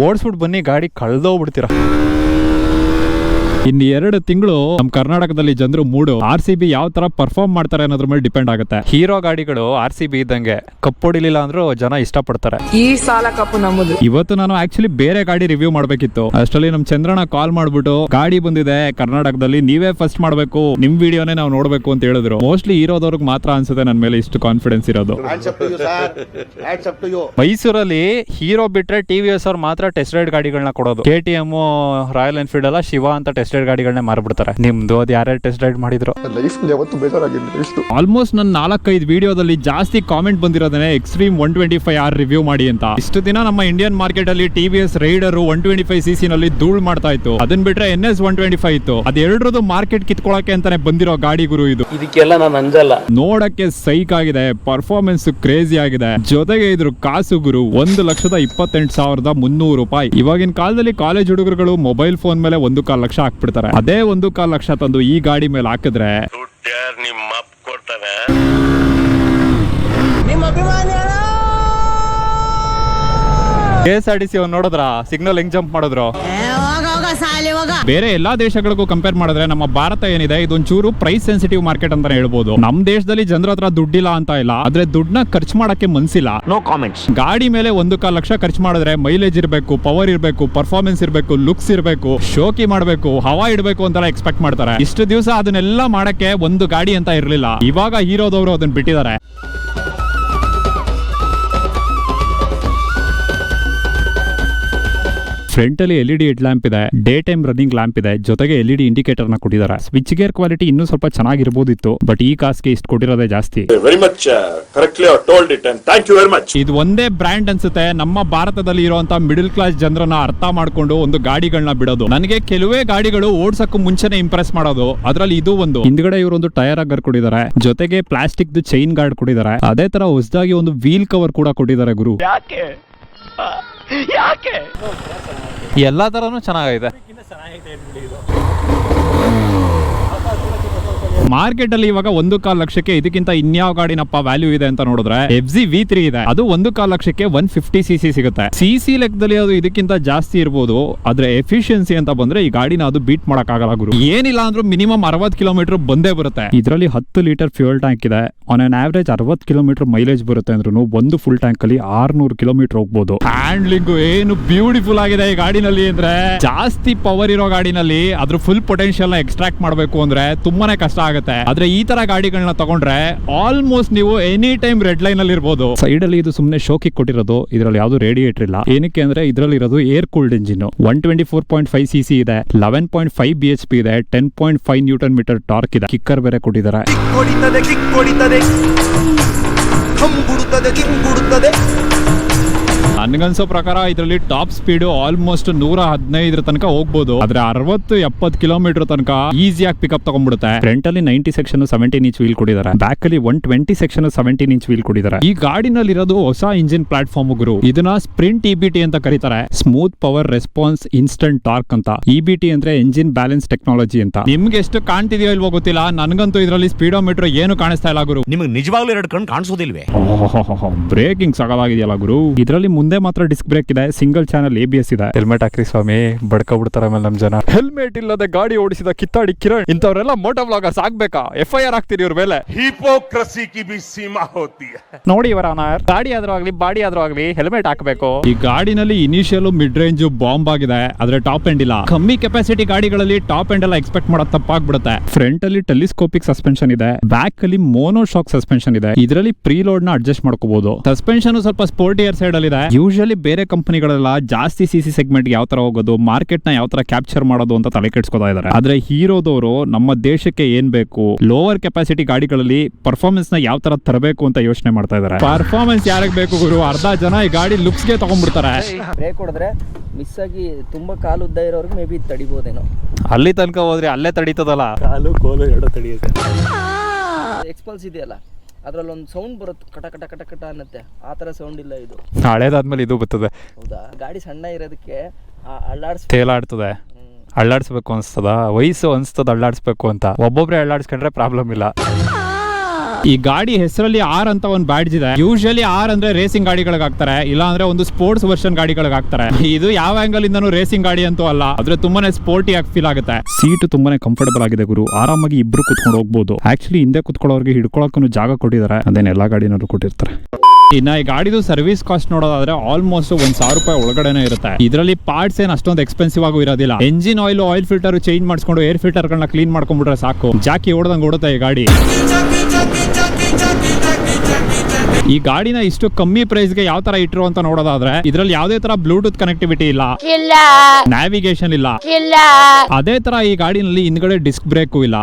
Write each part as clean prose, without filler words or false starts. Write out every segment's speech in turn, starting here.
ಓಡಿಸ್ಬಿಟ್ಟು ಬನ್ನಿ, ಗಾಡಿ ಕಳ್ದೋಗ್ಬಿಡ್ತೀರಾ. ಇನ್ನು 2 ತಿಂಗಳು ನಮ್ಮ ಕರ್ನಾಟಕದಲ್ಲಿ ಜನರು ಮೂಡು RCB ಯಾವ ತರ ಪರ್ಫಾರ್ಮ್ ಮಾಡ್ತಾರೆ ಅನ್ನೋದ್ರ ಮೇಲೆ ಡಿಪೆಂಡ್ ಆಗುತ್ತೆ. ಹೀರೋ ಗಾಡಿಗಳು RCB ಇದ್ದಂಗೆ, ಕಪ್ ಹೊಡಿಲಿಲ್ಲ ಅಂದ್ರೂ ಜನ ಇಷ್ಟಪಡ್ತಾರೆ. ಈ ಸಾಲ ಕಪ್ಪು ನಮ್ಮದು. ಇವತ್ತು ನಾನು ಆಕ್ಚುಲಿ ಬೇರೆ ಗಾಡಿ ರಿವ್ಯೂ ಮಾಡ್ಬೇಕಿತ್ತು, ಅಷ್ಟರಲ್ಲಿ ನಮ್ ಚಂದ್ರಣ್ಣ ಕಾಲ್ ಮಾಡ್ಬಿಟ್ಟು ಗಾಡಿ ಬಂದಿದೆ ಕರ್ನಾಟಕದಲ್ಲಿ, ನೀವೇ ಫಸ್ಟ್ ಮಾಡ್ಬೇಕು, ನಿಮ್ ವಿಡಿಯೋನೇ ನಾವು ನೋಡ್ಬೇಕು ಅಂತ ಹೇಳಿದ್ರು. ಮೋಸ್ಟ್ಲಿ ಹೀರೋದವ್ರಿಗೆ ಮಾತ್ರ ಅನ್ಸುತ್ತೆ ನನ್ನ ಮೇಲೆ ಇಷ್ಟು ಕಾನ್ಫಿಡೆನ್ಸ್ ಇರೋದು. ಮೈಸೂರಲ್ಲಿ ಹೀರೋ ಬಿಟ್ರೆ TVS ಅವ್ರು ಮಾತ್ರ ಟೆಸ್ಟ್ ರೈಡ್ ಗಾಡಿಗಳನ್ನ ಕೊಡೋದು. KTM, ರಾಯಲ್ ಎನ್ಫೀಲ್ಡ್ ಎಲ್ಲ ಶಿವ ಅಂತ ಟೆಸ್ಟ್ ರೈಡ್ ಗಾಡಿಗಳನ್ನ ಮಾರ್ಬಿಡ್ತಾರೆ. ನಿಮ್ದು ಅದು ಯಾರ್ಯಾರು ಟೆಸ್ಟ್ ರೈಡ್ ಮಾಡಿದ್ರು? ಆಲ್ಮೋಸ್ಟ್ ನನ್ನ 4-5 ವಿಡಿಯೋದಲ್ಲಿ ಜಾಸ್ತಿ ಕಾಮೆಂಟ್ ಬಂದಿರೋದೇ ಎಕ್ಸ್ಟ್ರೀಮ್ 125R ರಿವ್ಯೂ ಮಾಡಿ ಅಂತ. ಇಷ್ಟು ದಿನ ನಮ್ಮ ಇಂಡಿಯನ್ ಮಾರ್ಕೆಟ್ ಅಲ್ಲಿ TVS ರೈಡರ್ 125cc ನಲ್ಲಿ ಧೂಳ್ ಮಾಡ್ತಾ ಇತ್ತು. ಅದನ್ನ ಬಿಟ್ರೆ NS 125 ಇತ್ತು. ಅದೆರಡರದು ಮಾರ್ಕೆಟ್ ಕಿತ್ಕೊಳಕ್ಕೆ ಅಂತಾನೆ ಬಂದಿರೋ ಗಾಡಿ ಗುರು ಇದು. ಇದಕ್ಕೆಲ್ಲ ನಾನು ಅಂಜಲ್ಲ. ನೋಡಕ್ಕೆ ಸೈಕ್ ಆಗಿದೆ, ಪರ್ಫಾರ್ಮೆನ್ಸ್ ಕ್ರೇಜಿ ಆಗಿದೆ, ಜೊತೆಗೆ ಇದ್ರ ಕಾಸು ಗುರು 1,28,300 ರೂಪಾಯಿ. ಇವಾಗಿನ ಕಾಲದಲ್ಲಿ ಕಾಲೇಜ್ ಹುಡುಗರುಗಳು ಮೊಬೈಲ್ ಫೋನ್ ಮೇಲೆ 1.25 ಲಕ್ಷ ಹಾಕ್ಬಿಡ್ತಾರೆ. ಅದೇ 1.25 ಲಕ್ಷ ತಂದು ಈ ಗಾಡಿ ಮೇಲೆ ಹಾಕಿದ್ರೆ KSRTC ನೋಡಿದ್ರ ಸಿಗ್ನಲ್ ಹೆಂಗ್ ಜಂಪ್ ಮಾಡಿದ್ರು. ಬೇರೆ ಎಲ್ಲಾ ದೇಶಗಳಿಗೂ ಕಂಪೇರ್ ಮಾಡಿದ್ರೆ ನಮ್ಮ ಭಾರತ ಏನಿದೆ, ಇದೊಂಚೂರು ಪ್ರೈಸ್ ಸೆನ್ಸಿಟಿವ್ ಮಾರ್ಕೆಟ್ ಅಂತಾನೆ ಹೇಳ್ಬೋದು. ನಮ್ ದೇಶದಲ್ಲಿ ಜನರ ಹತ್ರ ದುಡ್ಡಿಲ್ಲ ಅಂತ ಇಲ್ಲ, ಆದ್ರೆ ದುಡ್ಡನ್ನ ಖರ್ಚು ಮಾಡಕ್ಕೆ ಮನ್ಸಿಲ್ಲ. No comments. ಗಾಡಿ ಮೇಲೆ 1.25 ಲಕ್ಷ ಖರ್ಚು ಮಾಡಿದ್ರೆ ಮೈಲೇಜ್ ಇರಬೇಕು, ಪವರ್ ಇರಬೇಕು, ಪರ್ಫಾರ್ಮೆನ್ಸ್ ಇರಬೇಕು, ಲುಕ್ಸ್ ಇರಬೇಕು, ಶೋಕಿ ಮಾಡಬೇಕು, ಹವಾ ಇಡಬೇಕು ಅಂತೆಲ್ಲ ಎಕ್ಸ್ಪೆಕ್ಟ್ ಮಾಡ್ತಾರೆ. ಇಷ್ಟು ದಿವಸ ಅದನ್ನೆಲ್ಲ ಮಾಡಕ್ಕೆ ಒಂದು ಗಾಡಿ ಅಂತ ಇರ್ಲಿಲ್ಲ. ಇವಾಗ ಹೀರೋದವರು ಅದನ್ನ ಬಿಟ್ಟಿದ್ದಾರೆ. ಫ್ರಂಟ್ ಅಲ್ಲಿ LED ಹೆಡ್ ಲ್ಯಾಂಪ್ ಇದೆ, ಡೇ ಟೈಮ್ ರನ್ನಿಂಗ್ ಲ್ಯಾಂಪ್ ಇದೆ, ಜೊತೆಗೆ LED ಇಂಡಿಕೇಟರ್ ನ ಕೊಟ್ಟಿದ್ದಾರೆ. ಸ್ವಿಚ್ ಗೇರ್ ಕ್ವಾಲಿಟಿ ಇನ್ನೂ ಸ್ವಲ್ಪ ಚೆನ್ನಾಗಿರ್ಬೋದಿತ್ತು, ಬಟ್ ಈ ಕಾಸ್ಗೆ ಇಷ್ಟು ಕೊಟ್ಟಿರೋದೇ ಜಾಸ್ತಿ. ಇದು ಒಂದೇ ಬ್ರ್ಯಾಂಡ್ ಅನ್ಸುತ್ತೆ ನಮ್ಮ ಭಾರತದಲ್ಲಿ ಇರುವಂತ ಮಿಡಲ್ ಕ್ಲಾಸ್ ಜನರನ್ನ ಅರ್ಥ ಮಾಡ್ಕೊಂಡು ಒಂದು ಗಾಡಿಗಳನ್ನ ಬಿಡೋದು. ನನಗೆ ಕೆಲವೇ ಗಾಡಿಗಳು ಓಡ್ಸಕ್ಕೂ ಮುಂಚೆನೆ ಇಂಪ್ರೆಸ್ ಮಾಡೋದು, ಅದ್ರಲ್ಲಿ ಇದು ಒಂದು. ಹಿಂದ್ಗಡೆ ಇವರೊಂದು ಟೈರ್ ಅಗರ್ ಕೊಟ್ಟಿದ್ದಾರೆ, ಜೊತೆಗೆ ಪ್ಲಾಸ್ಟಿಕ್ ಚೈನ್ ಗಾರ್ಡ್ ಕೊಟ್ಟಿದ್ದಾರೆ. ಅದೇ ತರ ಹೊಸದಾಗಿ ಒಂದು ವೀಲ್ ಕವರ್ ಕೂಡ ಕೊಟ್ಟಿದ್ದಾರೆ ಗುರು. ಯಾಕೆ ಎಲ್ಲಾ ತರನು ಚೆನ್ನಾಗಿದೆ. ಮಾರ್ಕೆಟ್ ಅಲ್ಲಿ ಇವಾಗ 1.25 ಲಕ್ಷಕ್ಕೆ ಇದಕ್ಕಿಂತ ಇನ್ಯಾವ ಗಾಡಿನಪ್ಪ ವ್ಯಾಲ್ಯೂ ಇದೆ ಅಂತ ನೋಡಿದ್ರೆ FZ V3 ಇದೆ. ಅದು 1.25 ಲಕ್ಷಕ್ಕೆ 150cc ಸಿಗುತ್ತೆ. CC ಲೆಕ್ಕದಲ್ಲಿ ಅದು ಇದಕ್ಕಿಂತ ಜಾಸ್ತಿ ಇರ್ಬೋದು, ಆದ್ರೆ ಎಫಿಷಿಯನ್ಸಿ ಅಂತ ಬಂದ್ರೆ ಈ ಗಾಡಿನ ಅದು ಬೀಟ್ ಮಾಡಕ್ ಆಗಲ್ಲ ಗುರು. ಏನಿಲ್ಲ ಅಂದ್ರೂ ಮಿನಿಮಮ್ 60 ಕಿಲೋಮೀಟರ್ ಬಂದೇ ಬರುತ್ತೆ. ಇದರಲ್ಲಿ 10 ಲೀಟರ್ ಫ್ಯೂಯಲ್ ಟ್ಯಾಂಕ್ ಇದೆ. On an average 60 kilometre mileage ಬರುತ್ತೆ ಅಂದ್ರೂ ಒಂದು ಫುಲ್ ಟ್ಯಾಂಕ್ ಅಲ್ಲಿ 600 ಕಿಲೋಮೀಟರ್ ಹೋಗ್ಬೋದು. ಹ್ಯಾಂಡ್ಲಿಂಗ್ ಏನು ಬ್ಯೂಟಿಫುಲ್ ಆಗಿದೆ ಈ ಗಾಡಿನಲ್ಲಿ ಅಂದ್ರೆ, ಜಾಸ್ತಿ ಪವರ್ ಇರೋ ಗಾಡಿನಲ್ಲಿ ಅದ್ರ ಫುಲ್ ಪೊಟೆನ್ಶಿಯಲ್ ನ ಎಕ್ಸ್ಟ್ರಾಕ್ಟ್ ಮಾಡಬೇಕು ಅಂದ್ರೆ ತುಂಬಾನೇ ಕಷ್ಟ ಆಗುತ್ತೆ. ಆದ್ರೆ ಈ ತರ ಗಾಡಿಗಳನ್ನ ತಗೊಂಡ್ರೆ ಆಲ್ಮೋಸ್ಟ್ ನೀವು ಎನಿ ಟೈಮ್ ರೆಡ್ ಲೈನ್ ಅಲ್ಲಿ ಇರಬಹುದು. ಸೈಡ್ ಅಲ್ಲಿ ಇದು ಸುಮ್ಮನೆ ಶೋಕಿ ಕೊಟ್ಟಿರೋದು, ಇದರಲ್ಲಿ ಯಾವ್ದು ರೇಡಿಯೇಟರ್ ಇಲ್ಲ. ಏನಕ್ಕೆ ಅಂದ್ರೆ ಇದರಲ್ಲಿ ಇರೋದು ಏರ್ ಕೂಲ್ಡ್ ಇಂಜಿನ್. 124.5cc ಇದೆ, 11.5 bhp ಇದೆ, 10.5 ನ್ಯೂಟನ್ ಮೀಟರ್ ಟಾರ್ಕ್ ಇದೆ. ಕಿಕ್ಕರ್ ಬೇರೆ ಕೊಟ್ಟಿದ್ದಾರೆ. ನನ್ಗನ್ಸೋ ಪ್ರಕಾರ ಇದರಲ್ಲಿ ಟಾಪ್ ಸ್ಪೀಡ್ ಆಲ್ಮೋಸ್ಟ್ 115 ತನಕ ಹೋಗ್ಬೋದು, ಆದ್ರೆ 60-70 ಕಿಲೋಮೀಟರ್ ತನಕ ಈಸಿಯಾಗಿ ಪಿಕಪ್ ತಗೊಂಡ್ಬಿಡುತ್ತೆ. ಫ್ರಂಟ್ ಅಲ್ಲಿ 90 ಸೆಕ್ಷನ್ 17 ಇಂಚ್ ವೀಲ್ ಕೊಟ್ಟಿದ್ದಾರೆ, ಬ್ಯಾಕ್ ಅಲ್ಲಿ 120 ಸೆಕ್ಷನ್ 17 ಇಂಚ್ ವೀಲ್ ಕೊಟ್ಟಿದ್ದಾರೆ. ಈ ಗಾಡಿನಲ್ಲಿ ಇರೋದು ಹೊಸ ಇಂಜಿನ್ ಪ್ಲಾಟ್ಫಾರ್ಮ್ ಗುರು. ಇದನ್ನ ಸ್ಪ್ರಿಂಟ್ EBT ಅಂತ ಕರೀತಾರೆ, smooth power response instant torque ಅಂತ. EBT ಅಂದ್ರೆ ಎಂಜಿನ್ ಬ್ಯಾಲೆನ್ಸ್ ಟೆಕ್ನಾಲಜಿ ಅಂತ. ನಿಮ್ಗೆ ಎಷ್ಟು ಕಾಣ್ತಿದೆಯೋ ಇಲ್ವೋ ಗೊತ್ತಿಲ್ಲ, ನನ್ಗಂತೂ ಇದರಲ್ಲಿ ಸ್ಪೀಡೋಮೀಟರ್ ಏನು ಕಾಣಿಸ್ತಾ ಇಲ್ಲ ಗುರು. ನಿಮಗೆ ನಿಜವಾಗ್ಲೂ 2 ಕಣ್ಣು ಕಾಣಿಸೋದಿಲ್ವೇ? ಬ್ರೇಕಿಂಗ್ ಸಗಲಾಗಿದೆಯಲ್ಲ ಗುರು. ಇದರಲ್ಲಿ ಮುಂದೆ ಮಾತ್ರ ಡಿಸ್ಕ್ ಬ್ರೇಕ್ ಇದೆ, ಸಿಂಗಲ್ ಚಾನಲ್ ABS ಇದೆ. ಹೆಲ್ಮೆಟ್ ಹಾಕ್ರಿ ಸ್ವಾಮಿ, ಬಡ್ಕೊಬಿಡ್ತಾರ ಆಮೇಲೆ ನಮ್ ಜನ. ಹೆಲ್ಮೆಟ್ ಇಲ್ಲದೆ ಗಾಡಿ ಓಡಿಸಿದ ಕಿತ್ತಾಡಿ ಕಿರಣ್ ಇಂಥವ್ರೆಲ್ಲ ಮೋಟೋ ವ್ಲಾಗರ್ಸ್ ಆಗ್ಬೇಕಾ? FIR ಆಗ್ತೀರಿ ಇವ್ರ ಮೇಲೆ. ಹಿಪೋಕ್ರಸಿ ಕಿ ಭಿ ಸೀಮಾ ಹೋತಿ ಹೈ. ನೋಡಿ ಇವರ ಗಾಡಿ ಆದ್ರೂ ಆಗ್ಲಿ ಬಾಡಿ ಆದ್ರೂ ಆಗ್ಲಿ ಹೆಲ್ಮೆಟ್ ಹಾಕಬೇಕು. ಈ ಗಾಡಿನಲ್ಲಿ ಇನಿಷಿಯಲ್ ಮಿಡ್ ರೇಂಜ್ ಬಾಂಬ್ ಆಗಿದೆ, ಆದ್ರೆ ಟಾಪ್ ಎಂಡ್ ಇಲ್ಲ. ಕಮ್ಮಿ ಕೆಪಾಸಿಟಿ ಗಾಡಿಗಳಲ್ಲಿ ಟಾಪ್ ಎಂಡ್ ಎಲ್ಲ ಎಕ್ಸ್ಪೆಕ್ಟ್ ಮಾಡೋದು ತಪ್ಪಾಗ್ಬಿಡುತ್ತೆ. ಫ್ರಂಟ್ ಅಲ್ಲಿ ಟೆಲಿಸ್ಕೋಪಿಕ್ ಸಸ್ಪೆನ್ಷನ್ ಇದೆ, ಬ್ಯಾಕ್ ಅಲ್ಲಿ ಮೋನೋ ಶಾಕ್ ಸಸ್ಪೆನ್ಷನ್ ಇದೆ. ಇದರಲ್ಲಿ ಪ್ರೀಲೋಡ್ ನ ಅಡ್ಜಸ್ಟ್ ಮಾಡ್ಕೋಬಹುದು. ಸಸ್ಪೆನ್ಷನ್ ಸ್ವಲ್ಪ ಸ್ಪೋರ್ಟಿಯರ್ ಸೈಡ್ ಅಲ್ಲಿ ಇದೆ. ಯೂಶಲಿ ಬೇರೆ ಕಂಪನಿಗಳೆಲ್ಲ ಜಾಸ್ತಿ CC ಸೆಗ್ಮೆಂಟ್ ಯಾವ ತರ ಹೋಗೋದು, ಮಾರ್ಕೆಟ್ ನ ಯಾವ ತರ ಕ್ಯಾಪ್ಚರ್ ಮಾಡೋದು ಅಂತ ತಲೆ ಕೆಡಿಸ್ಕೊತಾ ಇದ್ದಾರೆ. ಆದ್ರೆ ಹೀರೋದವರು ನಮ್ಮ ದೇಶಕ್ಕೆ ಏನ್ ಬೇಕು, ಲೋವರ್ ಕೆಪಾಸಿಟಿ ಗಾಡಿಗಳಲ್ಲಿ ಪರ್ಫಾರ್ಮೆನ್ಸ್ ನ ಯಾವ ತರ ತರಬೇಕು ಅಂತ ಯೋಚನೆ ಮಾಡ್ತಾ ಇದ್ದಾರೆ. ಪರ್ಫಾರ್ಮೆನ್ಸ್ ಯಾರಿಗೆ ಬೇಕು ಗುರು? ಅರ್ಧ ಜನ ಈ ಗಾಡಿ ಲುಕ್ಸ್ ಗೆ ತಗೊಂಡ್ಬಿಡ್ತಾರೆ. ಬ್ರೇಕ್ ಹೊಡೆದ್ರೆ ಮಿಸ್ ಆಗಿ ತುಂಬಾ ಕಾಲು ಉದ್ದ ಇರೋರ್ಗೆ ಮೇ ಬಿ ತಡಿಬೋದೇನೋ. ಅಲ್ಲಿ ತನಕ ಹೋದ್ರೆ ಅಲ್ಲೇ ತಡೀತದಲ್ಲ, ಕಾಲು ಕೋಲು ಎರಡು ತಡಿಯುತ್ತೆ. ಎಕ್ಸ್ಪಲ್ಸ್ ಇದೆಯಲ್ಲ, ಅದ್ರಲ್ಲಿ ಒಂದು ಸೌಂಡ್ ಬರುತ್ತೆ, ಕಟ ಕಟ ಕಟ ಕಟ ಅನ್ನತ್ತೆ. ಆ ಥರ ಸೌಂಡ್ ಇಲ್ಲ ಇದು. ಹಳೇದಾದ್ಮೇಲೆ ಇದು ಬರ್ತದೆ. ಹೌದಾ? ಗಾಡಿ ಸಣ್ಣ ಇರೋದಕ್ಕೆ ತೇಲಾಡ್ತದೆ, ಅಳ್ಳಾಡ್ಸ್ಬೇಕು ಅನ್ಸ್ತದ, ವಯಸ್ಸು ಅನ್ಸ್ತದ ಅಳ್ಳಾಡ್ಸ್ಬೇಕು ಅಂತ. ಒಬ್ಬೊಬ್ರೆ ಅಳ್ಳಾಡ್ಸ್ಕೊಂಡ್ರೆ ಪ್ರಾಬ್ಲಮ್ ಇಲ್ಲ. ಈ ಗಾಡಿ ಹೆಸರಲ್ಲಿ ಆರ್ ಅಂತ ಒಂದು ಬ್ಯಾಡ್ಜ್ ಇದೆ. ಯೂಶಲಿ ಆರ್ ಅಂದ್ರೆ ರೇಸಿಂಗ್ ಗಾಡಿಗಳಿಗೆ ಹಾಕ್ತಾರೆ, ಇಲ್ಲ ಅಂದ್ರೆ ಒಂದು ಸ್ಪೋರ್ಟ್ಸ್ ವರ್ಷನ್ ಗಾಡಿಗಳಿಗೆ ಹಾಕ್ತಾರೆ. ಇದು ಯಾವ ಆಂಗಲ್ ಇಂದನೂ ರೇಸಿಂಗ್ ಗಾಡಿ ಅಂತೂ ಅಲ್ಲ, ಆದ್ರೆ ತುಂಬಾನೇ ಸ್ಪೋರ್ಟಿ ಆಗಿ ಫೀಲ್ ಆಗುತ್ತೆ. ಸೀಟ್ ತುಂಬಾನೇ ಕಂಫರ್ಟಬಲ್ ಆಗಿದೆ ಗುರು, ಆರಾಮಾಗಿ ಇಬ್ರು ಕುತ್ಕೊಂಡು ಹೋಗ್ಬೋದು. ಆಕ್ಚುಲಿ ಹಿಂದೆ ಕುತ್ಕೊಳ್ಳೋರಿಗೆ ಹಿಡ್ಕೊಳಕ್ಕೂ ಜಾಗ ಕೊಟ್ಟಿದ್ದಾರೆ, ಅದೇನ್ ಎಲ್ಲಾ ಗಾಡಿನಲ್ಲೂ ಕೊಟ್ಟಿರ್ತಾರೆ. ಇನ್ನ ಈ ಗಾಡಿದು ಸರ್ವಿಸ್ ಕಾಸ್ಟ್ ನೋಡೋದಾದ್ರೆ ಆಲ್ಮೋಸ್ಟ್ 1,000 ರೂಪಾಯಿ ಒಳಗಡೆನೆ ಇರುತ್ತೆ. ಇದರಲ್ಲಿ ಪಾರ್ಟ್ಸ್ ಏನ್ ಅಷ್ಟೊಂದು ಎಕ್ಸ್ಪೆನ್ಸಿವ್ ಆಗೂ ಇರೋದಿಲ್ಲ. ಎಂಜಿನ್ ಆಯಿಲ್ ಫಿಲ್ಟರ್ ಚೇಂಜ್ ಮಾಡಿಸ್ಕೊಂಡು ಏರ್ ಫಿಲ್ಟರ್ ಗಳನ್ನ ಕ್ಲೀನ್ ಮಾಡ್ಕೊಂಡ್ಬಿಟ್ರೆ ಸಾಕು, ಜಾಕಿ ಓಡ್ದಂಗೆ ಓಡುತ್ತೆ ಈ ಗಾಡಿ. ಈ ಗಾಡಿನ ಇಷ್ಟು ಕಮ್ಮಿ ಪ್ರೈಸ್ ಗೆ ಯಾವ ತರ ಇಟ್ರು ಅಂತ ನೋಡೋದಾದ್ರೆ ಇದರಲ್ಲಿ ಯಾವುದೇ ತರ ಬ್ಲೂಟೂತ್ ಕನೆಕ್ಟಿವಿಟಿ ಇಲ್ಲ, ನ್ಯಾವಿಗೇಷನ್ ಇಲ್ಲ. ಅದೇ ತರ ಈ ಗಾಡಿನಲ್ಲಿ ಹಿಂದ್ಗಡೆ ಡಿಸ್ಕ್ ಬ್ರೇಕ್ ಇಲ್ಲ.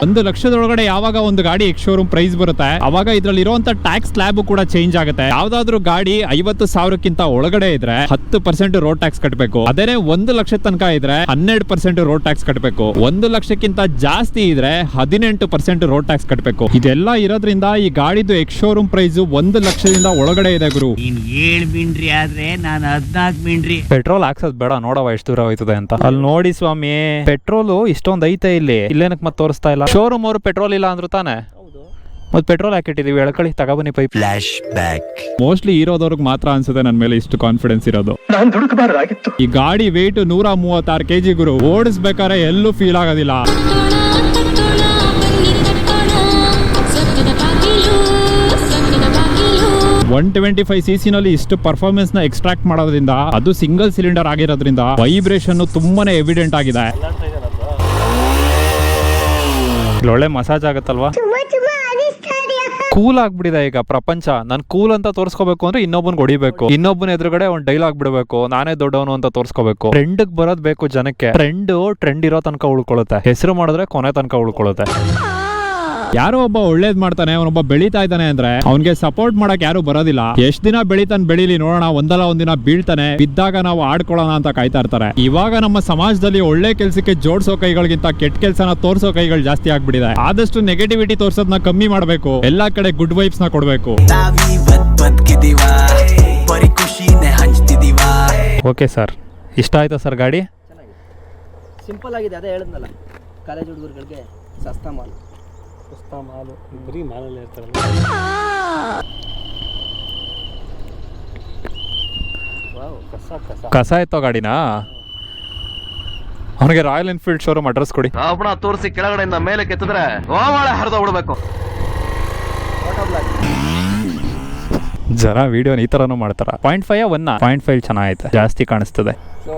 1 ಲಕ್ಷದೊಳಗಡೆ ಯಾವಾಗ ಒಂದು ಗಾಡಿ ಎಕ್ಸ್ ಶೋರೂಮ್ ಪ್ರೈಸ್ ಬರುತ್ತೆ ಅವಾಗ ಇದ್ರಲ್ಲಿ ಇರುವಂತ ಟ್ಯಾಕ್ಸ್ ಸ್ಲ್ಯಾಬ್ ಕೂಡ ಚೇಂಜ್ ಆಗುತ್ತೆ. ಯಾವ್ದಾದ್ರು ಗಾಡಿ 50,000ಕ್ಕಿಂತ ಒಳಗಡೆ ಇದ್ರೆ 10% ರೋಡ್ ಟ್ಯಾಕ್ಸ್ ಕಟ್ಟಬೇಕು. ಅದೇ 1 ಲಕ್ಷ ತನಕ ಇದ್ರೆ 12% ರೋಡ್ ಟ್ಯಾಕ್ಸ್ ಕಟ್ಟಬೇಕು. 1 ಲಕ್ಷಕ್ಕಿಂತ ಜಾಸ್ತಿ ಇದ್ರೆ 18% ರೋಡ್ ಟ್ಯಾಕ್ಸ್ ಕಟ್ಟಬೇಕು. ಇದೆಲ್ಲ ಇರೋದ್ರಿಂದ ಈ ಗಾಡಿದು ಎಕ್ಸ್ ಶೋರೂಮ್ ಪ್ರೈಸ್ 1 ಲಕ್ಷದಿಂದ ಒಳಗಡೆ ಇದೆ ಗುರು. 7 ಮಿಂಡ್ರಿ ಆದ್ರೆ ನಾನು 14 ಮಿಂಡ್ರಿ. ಪೆಟ್ರೋಲ್ ಹಾಕ್ಸೋದ್ ಬೇಡ, ನೋಡವ ಎಷ್ಟು ದೂರ ಹೋಯ್ತದೆ ಅಂತ. ಅಲ್ಲಿ ನೋಡಿ ಸ್ವಾಮಿ, ಪೆಟ್ರೋಲ್ ಇಷ್ಟೊಂದ್ ಐತೆ ಇಲ್ಲಿ, ಇಲ್ಲೇನಕ್ ಮತ್ತೆ ತೋರಿಸ್ತಾ ಇಲ್ಲ. ಶೋರೂಮ್ ಅವರು ಪೆಟ್ರೋಲ್ ಇಲ್ಲ ಅಂದ್ರು ತಾನೆ, ಮತ್ತೆ ಪೆಟ್ರೋಲ್ ಹಾಕಿಟ್ಟಿದೀವಿ, ಎಳ್ಕಳಿ ತಗೊಬನ್ನಿ ಪೈಪ್. Flashback. ಮೋಸ್ಟ್ಲಿ ಇರೋದವ್ರಿಗೆ ಮಾತ್ರ ಅನ್ಸುತ್ತೆ ನನ್ನ ಮೇಲೆ ಇಷ್ಟು ಕಾನ್ಫಿಡೆನ್ಸ್ ಇರೋದು. ಈ ಗಾಡಿ weight 136 kg ಗುರು, ಓಡಿಸ್ಬೇಕಾದ್ರೆ ಎಲ್ಲೂ ಫೀಲ್ ಆಗೋದಿಲ್ಲ. 125cc ನಲ್ಲಿ ಇಷ್ಟು ಪರ್ಫಾರ್ಮೆನ್ಸ್ ನ ಎಕ್ಸ್ಟ್ರಾಕ್ಟ್ ಮಾಡೋದ್ರಿಂದ, ಅದು ಸಿಂಗಲ್ ಸಿಲಿಂಡರ್ ಆಗಿರೋದ್ರಿಂದ ವೈಬ್ರೇಷನ್ ತುಂಬಾನೇ ಎವಿಡೆಂಟ್ ಆಗಿದೆ. ಒಳ್ಳೆ ಮಸಾಜ್ ಆಗುತ್ತಲ್ವಾ, ಕೂಲ್ ಆಗ್ಬಿಡಿದೆ ಈಗ ಪ್ರಪಂಚ. ನಾನು ಕೂಲ್ ಅಂತ ತೋರ್ಸ್ಕೋಬೇಕು ಅಂದ್ರೆ ಇನ್ನೊಬ್ಬನ್ ಹೊಡಿಬೇಕು, ಇನ್ನೊಬ್ಬನ ಎದುರುಗಡೆ ಒಂದು ಡೈಲಾಗ್ ಬಿಡಬೇಕು, ನಾನೇ ದೊಡ್ಡವನು ಅಂತ ತೋರ್ಸ್ಕೋಬೇಕು. ಟ್ರೆಂಡ್ ಬರೋದ್ ಬೇಕು ಜನಕ್ಕೆ. ಟ್ರೆಂಡ್ ಇರೋ ತನಕ ಉಳ್ಕೊಳ್ಳುತ್ತೆ, ಹೆಸರು ಮಾಡಿದ್ರೆ ಕೊನೆ ತನಕ ಉಳ್ಕೊಳ್ಳುತ್ತೆ. ಯಾರೋ ಒಬ್ಬ ಒಳ್ಳೇದ್ ಮಾಡ್ತಾನೆ, ಅವನೊಬ್ಬ ಬೆಳೀತಾ ಇದ್ದಾನೆ ಅಂದ್ರೆ ಅವನ್ಗೆ ಸಪೋರ್ಟ್ ಮಾಡಕ್ ಯಾರು ಬರೋದಿಲ್ಲ. ಎಷ್ಟ್ ದಿನ ಬೆಳೀಲಿ ನೋಡೋಣ, ಒಂದಲ್ಲ ಒಂದಿನ ಬೀಳ್ತಾನೆ, ಬಿದ್ದಾಗ ನಾವು ಆಡ್ಕೊಳ್ಳೋಣ ಅಂತ ಕಾಯ್ತಾ ಇರ್ತಾರೆ. ಇವಾಗ ನಮ್ಮ ಸಮಾಜದಲ್ಲಿ ಒಳ್ಳೆ ಕೆಲ್ಸಕ್ಕೆ ಜೋಡಿಸೋ ಕೈಗಳಿಗಿಂತ ಕೆಟ್ಟ ಕೆಲ್ಸನ ತೋರ್ಸೋ ಕೈಗಳು ಜಾಸ್ತಿ ಆಗ್ಬಿಟ್ಟಿದೆ. ಆದಷ್ಟು ನೆಗೆಟಿವಿಟಿ ತೋರ್ಸೋದನ್ನ ಕಮ್ಮಿ ಮಾಡ್ಬೇಕು, ಎಲ್ಲಾ ಕಡೆ ಗುಡ್ ವೈಬ್ಸ್ ನ ಕೊಡ್ಬೇಕು. ಓಕೆ ಸರ್, ಇಷ್ಟ ಆಯ್ತಾ ಸರ್ ಗಾಡಿ? ಸಿಂಪಲ್ ಆಗಿದೆ, ಅದೇ ಹೇಳಿದ್ನಲ್ಲ, ಕಾಲೇಜ್ ಹುಡುಗರುಗಳಿಗೆ ಸಸ್ತಾ ಮಾಲ್. ಬರೀ ಮಾಲಲ್ಲಿ ಇರ್ತಾರಲ್ಲ. ಕಸ ಎತ್ತೋ ಗಾಡಿನಾ? ಅವನಿಗೆ ರಾಯಲ್ ಎನ್ಫೀಲ್ಡ್ ಶೋರೂಮ್ ಅಡ್ರೆಸ್ ಕೊಡಿ. ತೋರಿಸಿ ಕೆಳಗಡೆಯಿಂದ ಮೇಲೆ ಕೆತ್ತಿದ್ರೆ ಹರಿದ ಬಿಡ್ಬೇಕು. ಜನ ವಿಡಿಯೋನ ಈ ತರನು ಮಾಡ್ತಾರ. 0.5 1.5 ಚೆನ್ನಾಗೈತೆ, ಜಾಸ್ತಿ ಕಾಣಿಸ್ತದೆ. ಸೊ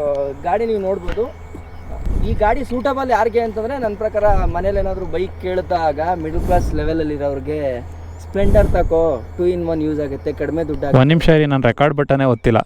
ಗಾಡಿ ನೀವು ನೋಡ್ಬೋದು. ಈ ಗಾಡಿ ಸೂಟಬಲ್ ಯಾರಿಗೆ ಅಂತಂದ್ರೆ ನನ್ನ ಪ್ರಕಾರ ಮನೇಲಿ ಏನಾದ್ರು ಬೈಕ್ ಕೇಳ್ದಾಗ ಮಿಡಲ್ ಕ್ಲಾಸ್ ಲೆವೆಲಲ್ಲಿ ಇರೋರಿಗೆ ಸ್ಪ್ಲೆಂಡರ್ ತಕೋ, 2-in-1 ಯೂಸ್ ಆಗುತ್ತೆ, ಕಡಿಮೆ ದುಡ್ಡು. 1 ನಿಮಿಷ ಇರಿ, ನಾನು ರೆಕಾರ್ಡ್ ಬಟನೇ ಒತ್ತಿಲ್ಲ.